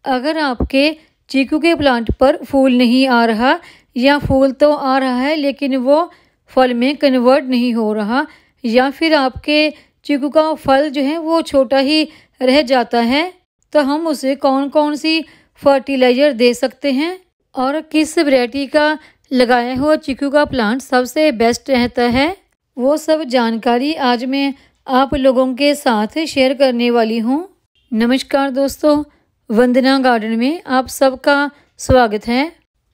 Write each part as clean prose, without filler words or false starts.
अगर आपके चीकू के प्लांट पर फूल नहीं आ रहा या फूल तो आ रहा है लेकिन वो फल में कन्वर्ट नहीं हो रहा, या फिर आपके चीकू का फल जो है वो छोटा ही रह जाता है, तो हम उसे कौन कौन सी फर्टिलाइज़र दे सकते हैं और किस वैरायटी का लगाया हुआ चीकू का प्लांट सबसे बेस्ट रहता है, वो सब जानकारी आज मैं आप लोगों के साथ शेयर करने वाली हूँ। नमस्कार दोस्तों, वंदना गार्डन में आप सबका स्वागत है।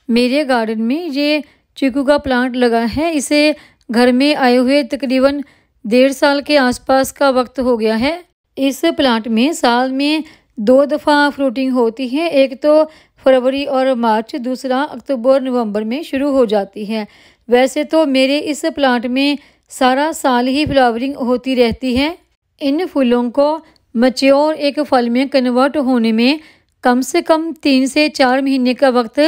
मेरे गार्डन में ये चीकू का प्लांट लगा है। इसे घर में आए हुए तकरीबन 1.5 साल के आसपास का वक्त हो गया है। इस प्लांट में साल में 2 दफ़ा फ्रूटिंग होती है, एक तो फरवरी और मार्च, दूसरा अक्टूबर नवंबर में शुरू हो जाती है। वैसे तो मेरे इस प्लांट में सारा साल ही फ्लावरिंग होती रहती है। इन फूलों को मैच्योर एक फल में कन्वर्ट होने में कम से कम 3 से 4 महीने का वक्त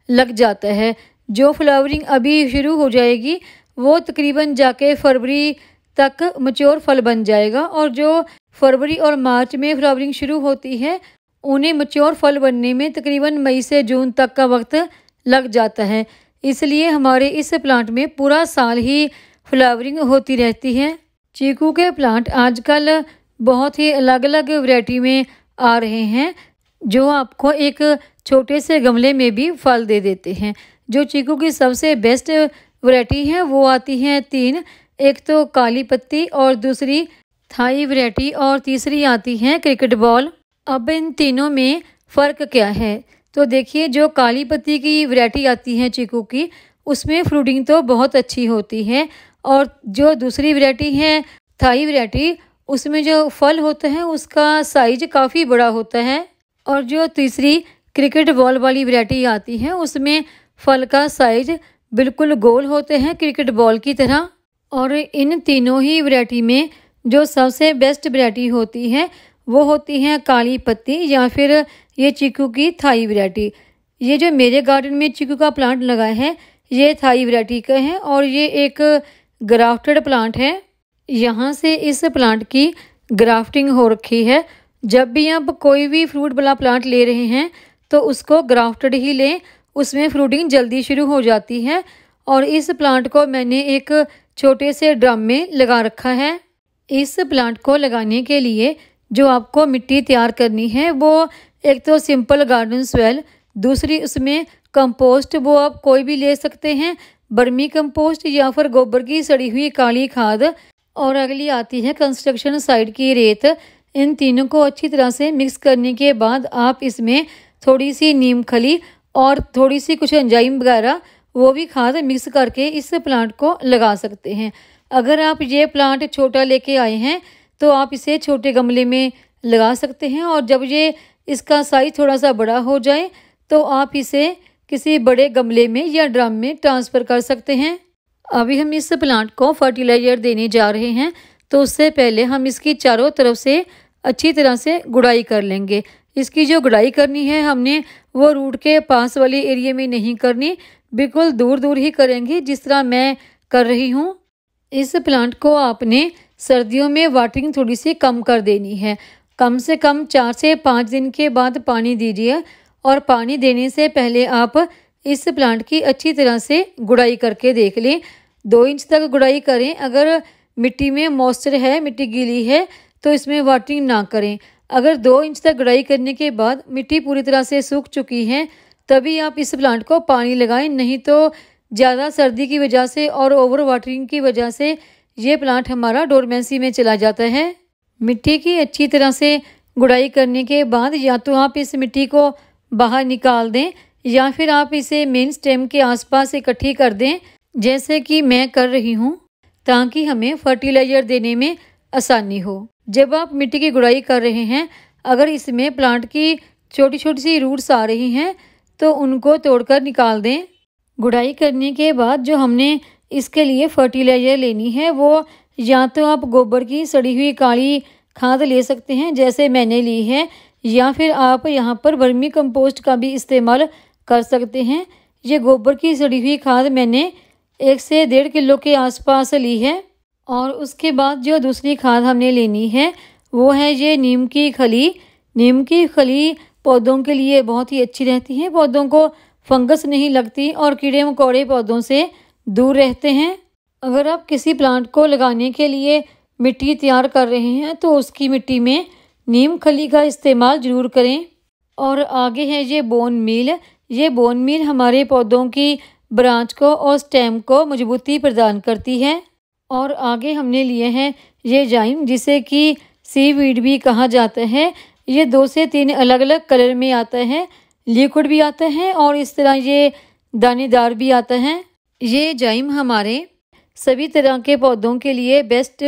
लग जाता है। जो फ्लावरिंग अभी शुरू हो जाएगी वो तकरीबन जाके फरवरी तक मैच्योर फल बन जाएगा, और जो फरवरी और मार्च में फ्लावरिंग शुरू होती है उन्हें मैच्योर फल बनने में तकरीबन मई से जून तक का वक्त लग जाता है। इसलिए हमारे इस प्लांट में पूरा साल ही फ्लावरिंग होती रहती है। चीकू के प्लांट आजकल बहुत ही अलग अलग वैरायटी में आ रहे हैं, जो आपको एक छोटे से गमले में भी फल दे देते हैं। जो चीकू की सबसे बेस्ट वैरायटी है वो आती हैं 3, एक तो काली पत्ती और दूसरी थाई वैरायटी और तीसरी आती है क्रिकेट बॉल। अब इन तीनों में फ़र्क क्या है, तो देखिए, जो काली पत्ती की वैरायटी आती है चीकू की, उसमें फ्रूटिंग तो बहुत अच्छी होती है, और जो दूसरी वैरायटी है थाई वैरायटी, उसमें जो फल होता है उसका साइज काफ़ी बड़ा होता है, और जो तीसरी क्रिकेट बॉल वाली वैरायटी आती है उसमें फल का साइज बिल्कुल गोल होते हैं क्रिकेट बॉल की तरह। और इन तीनों ही वैरायटी में जो सबसे बेस्ट वैरायटी होती है वो होती है काली पत्ती या फिर ये चीकू की थाई वैरायटी। ये जो मेरे गार्डन में चीकू का प्लांट लगा है ये थाई वैरायटी का है, और ये एक ग्राफ्टेड प्लांट है। यहाँ से इस प्लांट की ग्राफ्टिंग हो रखी है। जब भी आप कोई भी फ्रूट वाला प्लांट ले रहे हैं तो उसको ग्राफ्टेड ही लें, उसमें फ्रूटिंग जल्दी शुरू हो जाती है। और इस प्लांट को मैंने एक छोटे से ड्रम में लगा रखा है। इस प्लांट को लगाने के लिए जो आपको मिट्टी तैयार करनी है वो एक तो सिंपल गार्डन सॉइल, दूसरी उसमें कंपोस्ट, वो आप कोई भी ले सकते हैं, बर्मी कंपोस्ट या फिर गोबर की सड़ी हुई काली खाद, और अगली आती है कंस्ट्रक्शन साइट की रेत। इन तीनों को अच्छी तरह से मिक्स करने के बाद आप इसमें थोड़ी सी नीम खली और थोड़ी सी कुछ एंजाइम वगैरह वो भी खाद मिक्स करके इस प्लांट को लगा सकते हैं। अगर आप ये प्लांट छोटा लेके आए हैं तो आप इसे छोटे गमले में लगा सकते हैं, और जब ये इसका साइज थोड़ा सा बड़ा हो जाए तो आप इसे किसी बड़े गमले में या ड्रम में ट्रांसफ़र कर सकते हैं। अभी हम इस प्लांट को फर्टिलाइज़र देने जा रहे हैं, तो उससे पहले हम इसकी चारों तरफ से अच्छी तरह से गुड़ाई कर लेंगे। इसकी जो गुड़ाई करनी है हमने वो रूट के पास वाले एरिया में नहीं करनी, बिल्कुल दूर दूर ही करेंगे, जिस तरह मैं कर रही हूँ। इस प्लांट को आपने सर्दियों में वाटरिंग थोड़ी सी कम कर देनी है। कम से कम 4 से 5 दिन के बाद पानी दीजिए, और पानी देने से पहले आप इस प्लांट की अच्छी तरह से गुड़ाई करके देख लें। 2 इंच तक गुड़ाई करें। अगर मिट्टी में मॉइस्चर है, मिट्टी गीली है, तो इसमें वाटरिंग ना करें। अगर 2 इंच तक गुड़ाई करने के बाद मिट्टी पूरी तरह से सूख चुकी है तभी आप इस प्लांट को पानी लगाएं, नहीं तो ज़्यादा सर्दी की वजह से और ओवर वाटरिंग की वजह से ये प्लांट हमारा डोरमेंसी में चला जाता है। मिट्टी की अच्छी तरह से गुड़ाई करने के बाद या तो आप इस मिट्टी को बाहर निकाल दें या फिर आप इसे मेन स्टेम के आसपास इकट्ठी कर दें, जैसे कि मैं कर रही हूँ, ताकि हमें फर्टिलाइज़र देने में आसानी हो। जब आप मिट्टी की गुड़ाई कर रहे हैं, अगर इसमें प्लांट की छोटी छोटी सी रूट्स आ रही हैं तो उनको तोड़कर निकाल दें। गुड़ाई करने के बाद जो हमने इसके लिए फर्टिलाइज़र लेनी है वो या तो आप गोबर की सड़ी हुई काली खाद ले सकते हैं जैसे मैंने ली है, या फिर आप यहाँ पर वर्मी कंपोस्ट का भी इस्तेमाल कर सकते हैं। ये गोबर की सड़ी हुई खाद मैंने 1 से 1.5 किलो के आसपास ली है। और उसके बाद जो दूसरी खाद हमने लेनी है वो है ये नीम की खली। नीम की खली पौधों के लिए बहुत ही अच्छी रहती हैं। पौधों को फंगस नहीं लगती और कीड़े मकोड़े पौधों से दूर रहते हैं। अगर आप किसी प्लांट को लगाने के लिए मिट्टी तैयार कर रहे हैं तो उसकी मिट्टी में नीम खली का इस्तेमाल ज़रूर करें। और आगे है ये बोन मील। ये बोन मील हमारे पौधों की ब्रांच को और स्टेम को मजबूती प्रदान करती है। और आगे हमने लिए हैं ये जाइम, जिसे कि सीवीड भी कहा जाता है। ये 2 से 3 अलग अलग कलर में आता है, लिक्विड भी आता है और इस तरह ये दानेदार भी आता है। ये जाइम हमारे सभी तरह के पौधों के लिए बेस्ट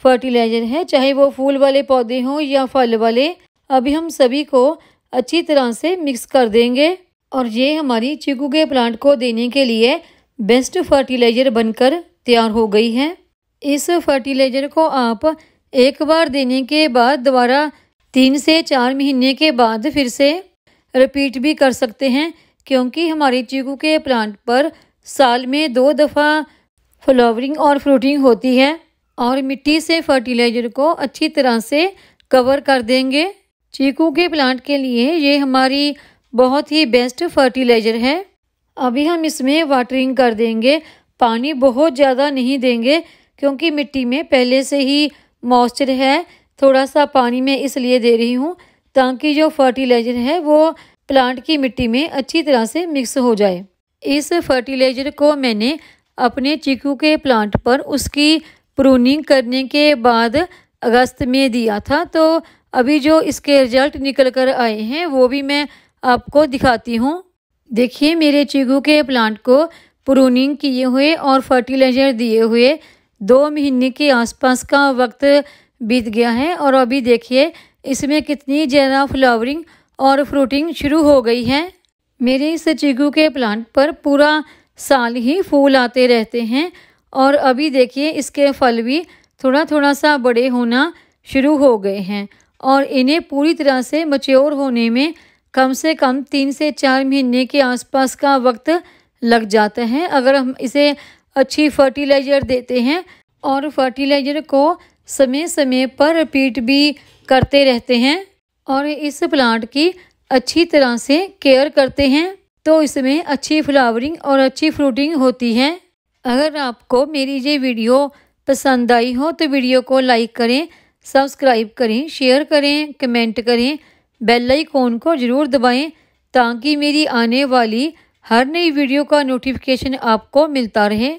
फर्टिलाइज़र है, चाहे वो फूल वाले पौधे हों या फल वाले। अभी हम सभी को अच्छी तरह से मिक्स कर देंगे और ये हमारी चीकू के प्लांट को देने के लिए बेस्ट फर्टिलाइज़र बनकर तैयार हो गई है। इस फर्टिलाइज़र को आप एक बार देने के बाद दोबारा 3 से 4 महीने के बाद फिर से रिपीट भी कर सकते हैं, क्योंकि हमारी चीकू के प्लांट पर साल में 2 दफ़ा फ्लावरिंग और फ्रूटिंग होती है। और मिट्टी से फर्टिलाइज़र को अच्छी तरह से कवर कर देंगे। चीकू के प्लांट के लिए ये हमारी बहुत ही बेस्ट फर्टिलाइज़र है। अभी हम इसमें वाटरिंग कर देंगे, पानी बहुत ज़्यादा नहीं देंगे क्योंकि मिट्टी में पहले से ही मॉइस्चर है। थोड़ा सा पानी मैं इसलिए दे रही हूँ ताकि जो फर्टिलाइज़र है वो प्लांट की मिट्टी में अच्छी तरह से मिक्स हो जाए। इस फर्टिलाइज़र को मैंने अपने चीकू के प्लांट पर उसकी प्रूनिंग करने के बाद अगस्त में दिया था, तो अभी जो इसके रिजल्ट निकल कर आए हैं वो भी मैं आपको दिखाती हूँ। देखिए, मेरे चीकू के प्लांट को प्रूनिंग किए हुए और फर्टिलाइज़र दिए हुए 2 महीने के आसपास का वक्त बीत गया है और अभी देखिए इसमें कितनी ज़्यादा फ्लावरिंग और फ्रूटिंग शुरू हो गई है। मेरे इस चीकू के प्लांट पर पूरा साल ही फूल आते रहते हैं और अभी देखिए इसके फल भी थोड़ा थोड़ा सा बड़े होना शुरू हो गए हैं और इन्हें पूरी तरह से मैच्योर होने में कम से कम 3 से 4 महीने के आसपास का वक्त लग जाता है। अगर हम इसे अच्छी फर्टिलाइज़र देते हैं और फर्टिलाइज़र को समय समय पर रिपीट भी करते रहते हैं और इस प्लांट की अच्छी तरह से केयर करते हैं तो इसमें अच्छी फ्लावरिंग और अच्छी फ्रूटिंग होती है। अगर आपको मेरी ये वीडियो पसंद आई हो तो वीडियो को लाइक करें, सब्सक्राइब करें, शेयर करें, कमेंट करें, बेल आइकॉन को ज़रूर दबाएं ताकि मेरी आने वाली हर नई वीडियो का नोटिफिकेशन आपको मिलता रहे।